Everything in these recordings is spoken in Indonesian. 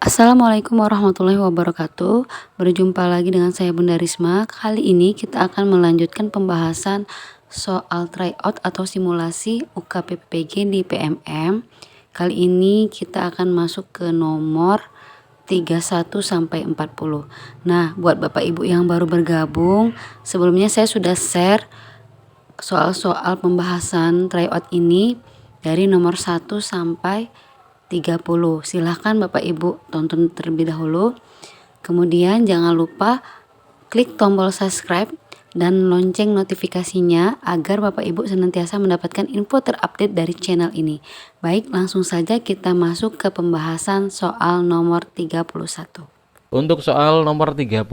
Assalamualaikum warahmatullahi wabarakatuh. Berjumpa lagi dengan saya Bunda Risma. Kali ini kita akan melanjutkan pembahasan soal tryout atau simulasi UKPPG di PMM. Kali ini kita akan masuk ke nomor 31 sampai 40. Nah, buat Bapak Ibu yang baru bergabung, sebelumnya saya sudah share soal-soal pembahasan tryout ini dari nomor 1 sampai 30. Silahkan Bapak Ibu tonton terlebih dahulu. Kemudian jangan lupa klik tombol subscribe dan lonceng notifikasinya agar Bapak Ibu senantiasa mendapatkan info terupdate dari channel ini. Baik, langsung saja kita masuk ke pembahasan soal nomor 31. Untuk soal nomor 31,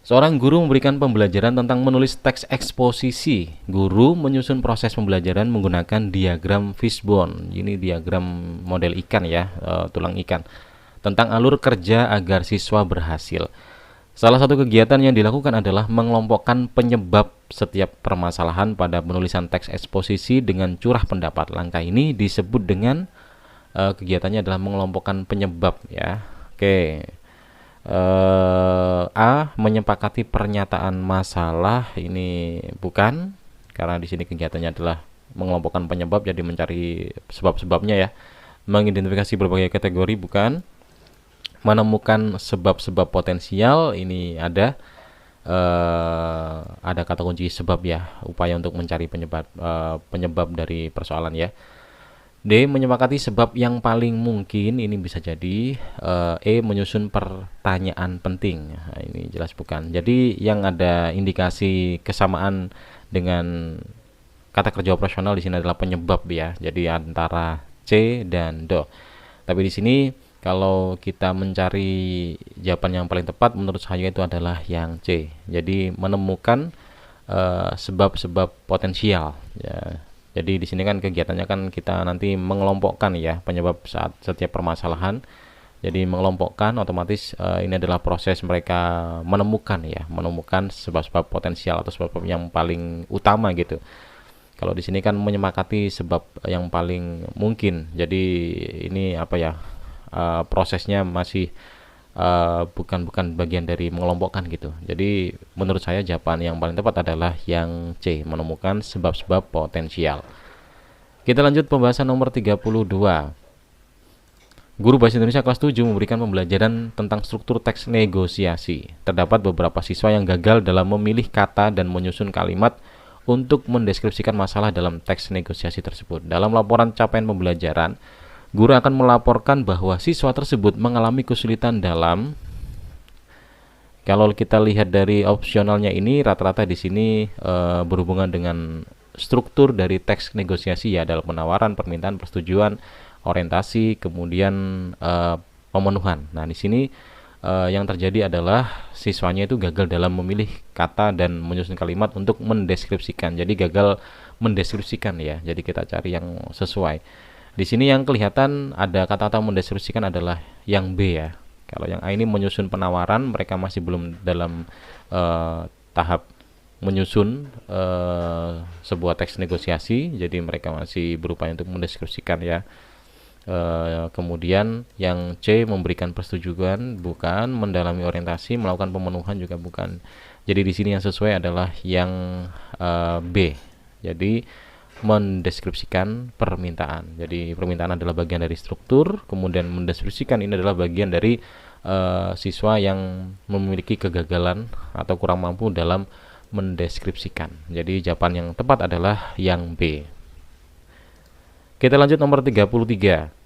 seorang guru memberikan pembelajaran tentang menulis teks eksposisi. Guru menyusun proses pembelajaran menggunakan diagram fishbone. Ini diagram model ikan ya, tulang ikan. Tentang alur kerja agar siswa berhasil. Salah satu kegiatan yang dilakukan adalah mengelompokkan penyebab setiap permasalahan pada penulisan teks eksposisi dengan curah pendapat. Langkah ini disebut dengan kegiatannya adalah mengelompokkan penyebab ya. Oke. A menyepakati pernyataan masalah, ini bukan, karena di sini kegiatannya adalah mengelompokkan penyebab, jadi mencari sebab-sebabnya ya. Mengidentifikasi berbagai kategori, bukan. Menemukan sebab-sebab potensial, ini ada kata kunci sebab ya, upaya untuk mencari penyebab dari persoalan ya. D menyepakati sebab yang paling mungkin, ini bisa jadi. E menyusun pertanyaan penting, nah, ini jelas bukan. Jadi yang ada indikasi kesamaan dengan kata kerja operasional di sini adalah penyebab ya. Jadi antara C dan D. Tapi di sini kalau kita mencari jawaban yang paling tepat menurut saya itu adalah yang C. Jadi menemukan sebab-sebab potensial ya. Jadi di sini kan kegiatannya kan kita nanti mengelompokkan ya penyebab saat setiap permasalahan. Jadi mengelompokkan otomatis ini adalah proses mereka menemukan sebab-sebab potensial atau sebab yang paling utama gitu. Kalau di sini kan menyepakati sebab yang paling mungkin. Jadi ini prosesnya masih bukan bagian dari mengelompokkan gitu. Jadi menurut saya jawaban yang paling tepat adalah yang C, menemukan sebab-sebab potensial. Kita lanjut pembahasan nomor 32. Guru Bahasa Indonesia kelas 7 memberikan pembelajaran tentang struktur teks negosiasi. Terdapat beberapa siswa yang gagal dalam memilih kata dan menyusun kalimat untuk mendeskripsikan masalah dalam teks negosiasi tersebut. Dalam laporan capaian pembelajaran, guru akan melaporkan bahwa siswa tersebut mengalami kesulitan dalam, kalau kita lihat dari opsionalnya ini rata-rata di sini berhubungan dengan struktur dari teks negosiasi ya, dalam penawaran, permintaan, persetujuan, orientasi, kemudian pemenuhan. Nah, di sini yang terjadi adalah siswanya itu gagal dalam memilih kata dan menyusun kalimat untuk mendeskripsikan. Jadi gagal mendeskripsikan ya. Jadi kita cari yang sesuai. Di sini yang kelihatan ada kata-kata mendeskripsikan adalah yang B ya. Kalau yang A ini menyusun penawaran, mereka masih belum dalam tahap menyusun sebuah teks negosiasi, jadi mereka masih berupaya untuk mendeskripsikan ya. Kemudian yang C memberikan persetujuan, bukan. Mendalami orientasi, melakukan pemenuhan, juga bukan. Jadi di sini yang sesuai adalah yang B. Jadi mendeskripsikan permintaan. Jadi permintaan adalah bagian dari struktur, kemudian mendeskripsikan ini adalah bagian dari siswa yang memiliki kegagalan atau kurang mampu dalam mendeskripsikan. Jadi jawaban yang tepat adalah yang B. Kita lanjut nomor 33.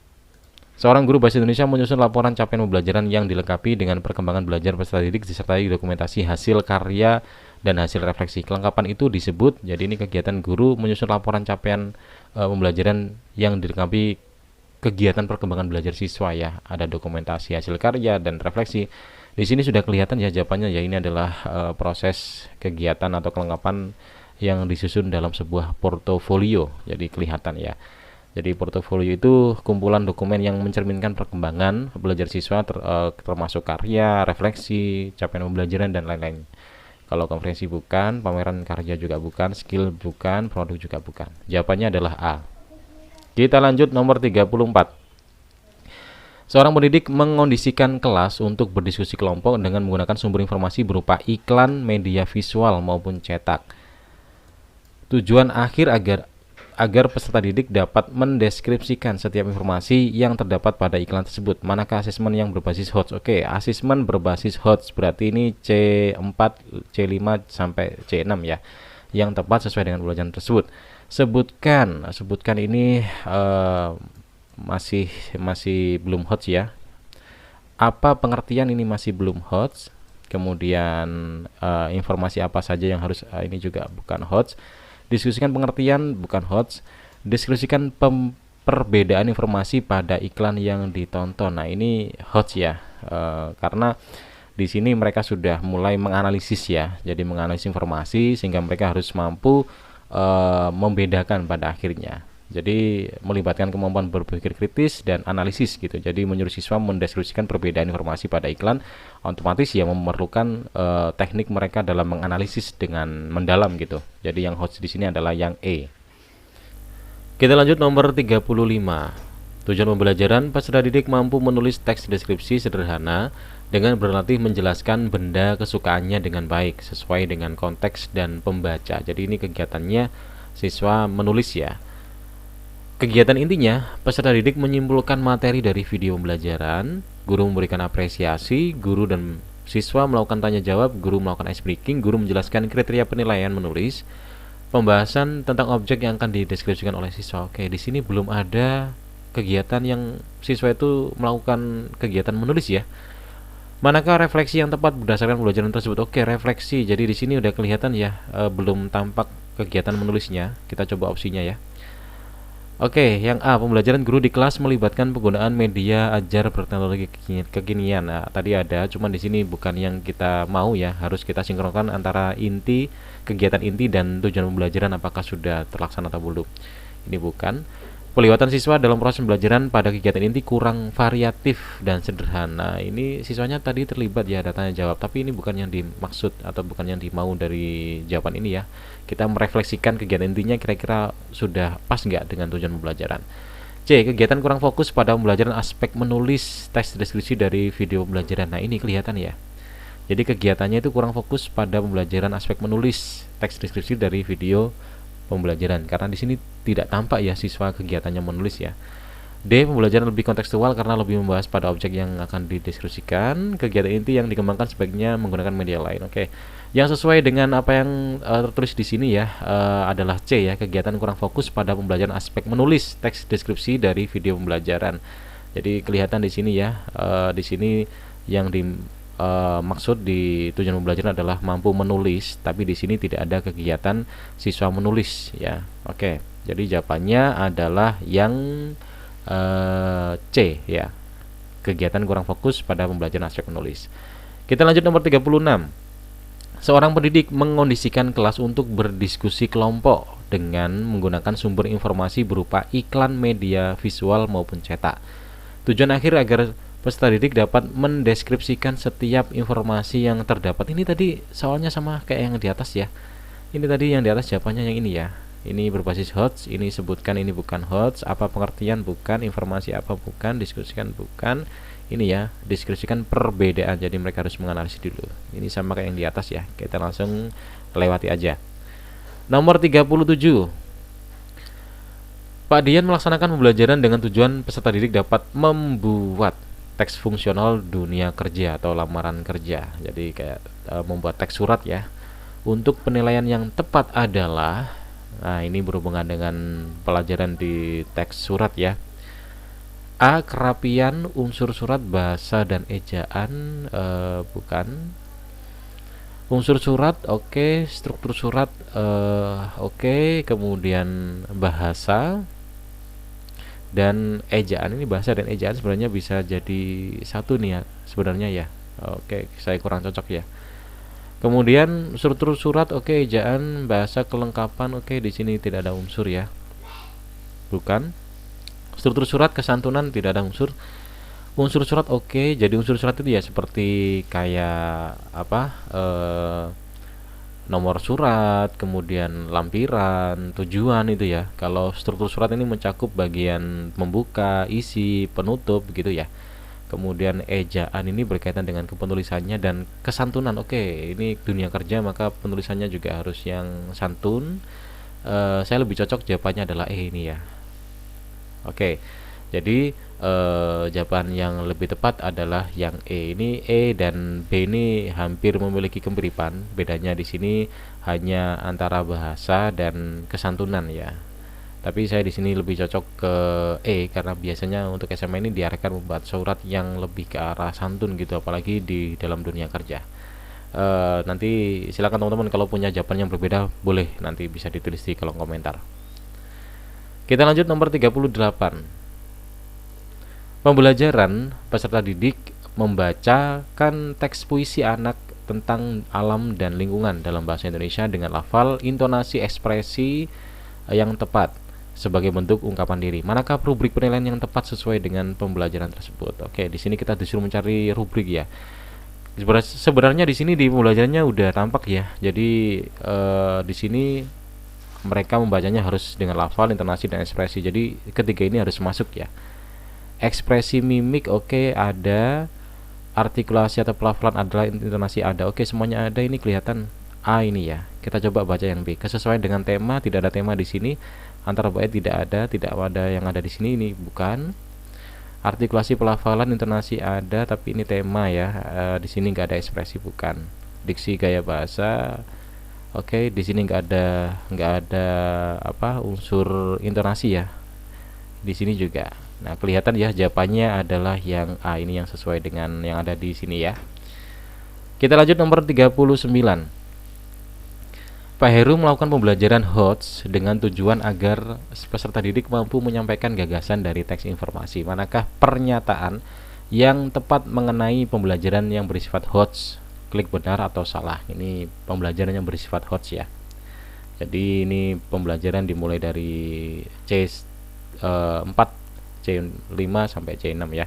Seorang guru Bahasa Indonesia menyusun laporan capaian pembelajaran yang dilengkapi dengan perkembangan belajar peserta didik disertai dokumentasi hasil karya dan hasil refleksi. Kelengkapan itu disebut, jadi ini kegiatan guru menyusun laporan capaian pembelajaran yang dilengkapi kegiatan perkembangan belajar siswa ya. Ada dokumentasi hasil karya dan refleksi. Di sini sudah kelihatan ya jawabannya ya, ini adalah proses kegiatan atau kelengkapan yang disusun dalam sebuah portofolio. Jadi kelihatan ya. Jadi portofolio itu kumpulan dokumen yang mencerminkan perkembangan belajar siswa termasuk karya, refleksi, capaian pembelajaran dan lain-lain. Kalau konferensi bukan, pameran karya juga bukan, skill bukan, produk juga bukan. Jawabannya adalah A. Kita lanjut nomor 34. Seorang pendidik mengondisikan kelas untuk berdiskusi kelompok dengan menggunakan sumber informasi berupa iklan, media visual maupun cetak. Tujuan akhir agar peserta didik dapat mendeskripsikan setiap informasi yang terdapat pada iklan tersebut. Manakah asesmen yang berbasis HOTS? Oke, asesmen berbasis HOTS berarti ini C4, C5 sampai C6 ya. Yang tepat sesuai dengan pembelajaran tersebut. Sebutkan ini masih belum HOTS ya. Apa pengertian ini masih belum HOTS? Kemudian informasi apa saja yang harus ini juga bukan HOTS. Diskusikan pengertian bukan HOTS. Diskusikan perbedaan informasi pada iklan yang ditonton. Nah, ini HOTS ya. Karena di sini mereka sudah mulai menganalisis ya. Jadi menganalisis informasi sehingga mereka harus mampu membedakan pada akhirnya. Jadi melibatkan kemampuan berpikir kritis dan analisis gitu. Jadi menyuruh siswa mendeskripsikan perbedaan informasi pada iklan, otomatis ya memerlukan teknik mereka dalam menganalisis dengan mendalam gitu. Jadi yang HOTS di sini adalah yang E. Kita lanjut nomor 35. Tujuan pembelajaran, peserta didik mampu menulis teks deskripsi sederhana dengan berlatih menjelaskan benda kesukaannya dengan baik sesuai dengan konteks dan pembaca. Jadi ini kegiatannya siswa menulis ya. Kegiatan intinya, peserta didik menyimpulkan materi dari video pembelajaran, guru memberikan apresiasi, guru dan siswa melakukan tanya jawab, guru melakukan ice breaking, guru menjelaskan kriteria penilaian menulis, pembahasan tentang objek yang akan dideskripsikan oleh siswa. Oke, di sini belum ada kegiatan yang siswa itu melakukan kegiatan menulis ya. Manakah refleksi yang tepat berdasarkan pembelajaran tersebut? Oke, refleksi. Jadi di sini udah kelihatan ya, belum tampak kegiatan menulisnya. Kita coba opsinya ya. Oke, yang A, pembelajaran guru di kelas melibatkan penggunaan media ajar berteknologi kekinian. Nah, tadi ada, cuman di sini bukan yang kita mau ya, harus kita sinkronkan antara inti, kegiatan inti dan tujuan pembelajaran apakah sudah terlaksana atau belum. Ini bukan. Pelibatan siswa dalam proses pembelajaran pada kegiatan inti kurang variatif dan sederhana. Ini siswanya tadi terlibat ya, tanya jawab, tapi ini bukan yang dimaksud atau bukan yang dimau dari jawaban ini ya. Kita merefleksikan kegiatan intinya kira-kira sudah pas nggak dengan tujuan pembelajaran. C. Kegiatan kurang fokus pada pembelajaran aspek menulis teks deskripsi dari video pembelajaran. Nah, ini kelihatan ya. Jadi kegiatannya itu kurang fokus pada pembelajaran aspek menulis teks deskripsi dari video pembelajaran karena di sini tidak tampak ya siswa kegiatannya menulis ya. D. Pembelajaran lebih kontekstual karena lebih membahas pada objek yang akan dideskripsikan. Kegiatan inti yang dikembangkan sebaiknya menggunakan media lain. Oke. Yang sesuai dengan apa yang tertulis di sini ya adalah C ya, kegiatan kurang fokus pada pembelajaran aspek menulis teks deskripsi dari video pembelajaran. Jadi kelihatan di sini ya, di sini yang maksud di tujuan pembelajaran adalah mampu menulis, tapi di sini tidak ada kegiatan siswa menulis ya. Oke, jadi jawabannya adalah yang C ya, kegiatan kurang fokus pada pembelajaran aspek menulis. Kita lanjut nomor 36. Seorang pendidik mengondisikan kelas untuk berdiskusi kelompok dengan menggunakan sumber informasi berupa iklan, media visual maupun cetak. Tujuan akhir agar peserta didik dapat mendeskripsikan setiap informasi yang terdapat. Ini tadi soalnya sama kayak yang di atas ya. Ini tadi yang di atas jawabannya yang ini ya. Ini berbasis HOTS, ini sebutkan ini bukan HOTS, apa pengertian bukan, informasi apa bukan, diskusikan bukan. Ini ya, deskripsikan perbedaan. Jadi mereka harus menganalisis dulu. Ini sama kayak yang di atas ya. Kita langsung lewati aja. Nomor 37. Pak Dian melaksanakan pembelajaran dengan tujuan peserta didik dapat membuat teks fungsional dunia kerja atau lamaran kerja. Jadi kayak membuat teks surat ya. Untuk penilaian yang tepat adalah, nah ini berhubungan dengan pelajaran di teks surat ya. A. Kerapian unsur surat, bahasa dan ejaan bukan. Unsur surat oke, struktur surat oke, kemudian bahasa dan ejaan. Ini bahasa dan ejaan sebenarnya bisa jadi satu nih ya sebenarnya ya. Oke, saya kurang cocok ya. Kemudian struktur surat oke, ejaan, bahasa, kelengkapan oke, di sini tidak ada unsur ya. Bukan. Struktur surat, kesantunan tidak ada unsur. Unsur surat oke, jadi unsur surat itu ya seperti kayak apa? Nomor surat, kemudian lampiran, tujuan itu ya. Kalau struktur surat ini mencakup bagian membuka, isi, penutup gitu ya. Kemudian ejaan ini berkaitan dengan kepenulisannya dan kesantunan. Oke, ini dunia kerja maka penulisannya juga harus yang santun. Saya lebih cocok jawabannya adalah ini ya. Oke, jadi jawaban yang lebih tepat adalah yang E. Ini E dan B ini hampir memiliki kemiripan. Bedanya di sini hanya antara bahasa dan kesantunan ya. Tapi saya di sini lebih cocok ke E karena biasanya untuk SMA ini diarahkan membuat surat yang lebih ke arah santun gitu, apalagi di dalam dunia kerja. Nanti silakan teman-teman kalau punya jawaban yang berbeda boleh nanti bisa ditulis di kolom komentar. Kita lanjut nomor 38. Pembelajaran peserta didik membacakan teks puisi anak tentang alam dan lingkungan dalam bahasa Indonesia dengan lafal, intonasi, ekspresi yang tepat sebagai bentuk ungkapan diri. Manakah rubrik penilaian yang tepat sesuai dengan pembelajaran tersebut? Oke, di sini kita disuruh mencari rubrik ya. Sebenarnya di sini di pembelajarannya udah tampak ya. Jadi di sini mereka membacanya harus dengan lafal, intonasi, dan ekspresi. Jadi ketiga ini harus masuk ya. Ekspresi mimik oke, ada. Artikulasi atau pelafalan adalah, intonasi ada. Oke, semuanya ada, ini kelihatan A ini ya. Kita coba baca yang B. Kesesuaian dengan tema, tidak ada tema di sini. Antara bait tidak ada yang ada di sini, ini bukan. Artikulasi, pelafalan, intonasi ada, tapi ini tema ya. Di sini nggak ada ekspresi, bukan. Diksi, gaya bahasa. Oke, di sini nggak ada apa unsur intonasi ya. Di sini juga. Nah, kelihatan ya jawabannya adalah yang A ini yang sesuai dengan yang ada di sini ya. Kita lanjut nomor 39. Pak Heru melakukan pembelajaran HOTS dengan tujuan agar peserta didik mampu menyampaikan gagasan dari teks informasi. Manakah pernyataan yang tepat mengenai pembelajaran yang bersifat HOTS? Klik benar atau salah. Ini pembelajaran yang bersifat HOTS ya. Jadi ini pembelajaran dimulai dari C4, C5 sampai C6 ya.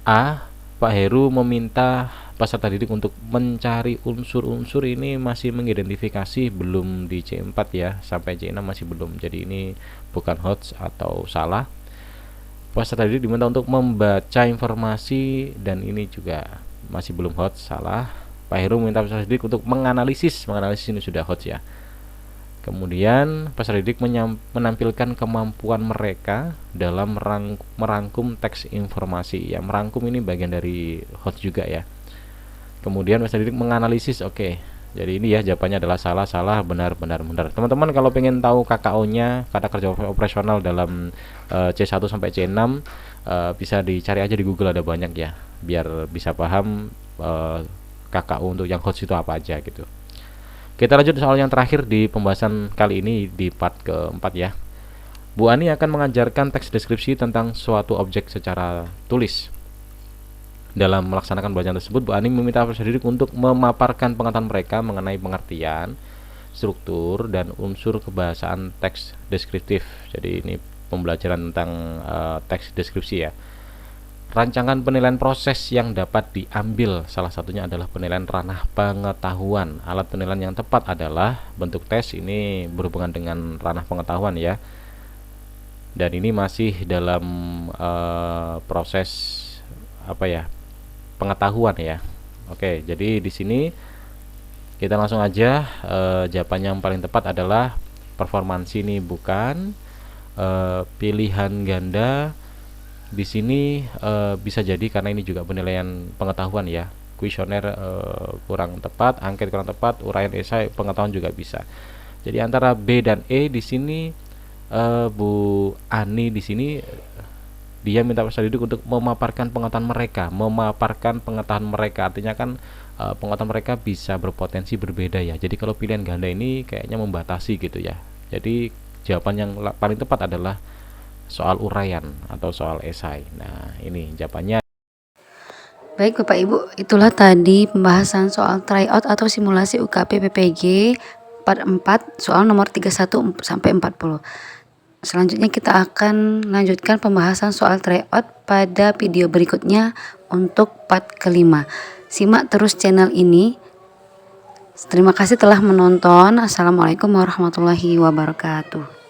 A. Pak Heru meminta peserta didik untuk mencari unsur-unsur, ini masih mengidentifikasi, belum di C4 ya, sampai C6 masih belum. Jadi ini bukan HOTS atau salah. Peserta didik diminta untuk membaca informasi dan ini juga masih belum HOTS, salah. Pak Heru meminta peserta didik untuk menganalisis ini sudah HOTS ya. Kemudian peserta didik menampilkan kemampuan mereka dalam merangkum teks informasi. Ya, merangkum ini bagian dari HOTS juga ya. Kemudian peserta didik menganalisis, oke. Jadi ini ya jawabannya adalah salah, benar. Teman-teman kalau pengen tahu KKO-nya, kata kerja operasional dalam C1 sampai C6, bisa dicari aja di Google, ada banyak ya, biar bisa paham KKO untuk yang HOTS itu apa aja gitu. Kita lanjut soal yang terakhir di pembahasan kali ini di part keempat ya. Bu Ani akan mengajarkan teks deskripsi tentang suatu objek secara tulis. Dalam melaksanakan bacaan tersebut, Bu Ani meminta peserta didik untuk memaparkan pengetahuan mereka mengenai pengertian, struktur, dan unsur kebahasaan teks deskriptif. Jadi ini pembelajaran tentang teks deskripsi ya. Rancangan penilaian proses yang dapat diambil, salah satunya adalah penilaian ranah pengetahuan. Alat penilaian yang tepat adalah bentuk tes, ini berhubungan dengan ranah pengetahuan ya. Dan ini masih dalam proses apa ya, pengetahuan ya. Oke, jadi di sini kita langsung aja, jawaban yang paling tepat adalah performansi, ini bukan. Pilihan ganda di sini bisa jadi karena ini juga penilaian pengetahuan ya. Kuesioner kurang tepat, angket kurang tepat, uraian esai pengetahuan juga bisa. Jadi antara B dan E di sini, Bu Ani di sini dia minta peserta didik untuk memaparkan pengetahuan mereka, artinya kan pengetahuan mereka bisa berpotensi berbeda ya. Jadi kalau pilihan ganda ini kayaknya membatasi gitu ya. Jadi jawaban yang paling tepat adalah soal uraian atau soal esai. Nah, ini jawabannya. Baik Bapak Ibu, itulah tadi pembahasan soal tryout atau simulasi UKP PPG part 4 soal nomor 31 sampai 40. Selanjutnya kita akan lanjutkan pembahasan soal tryout pada video berikutnya untuk part kelima. Simak terus channel ini. Terima kasih telah menonton. Assalamualaikum warahmatullahi wabarakatuh.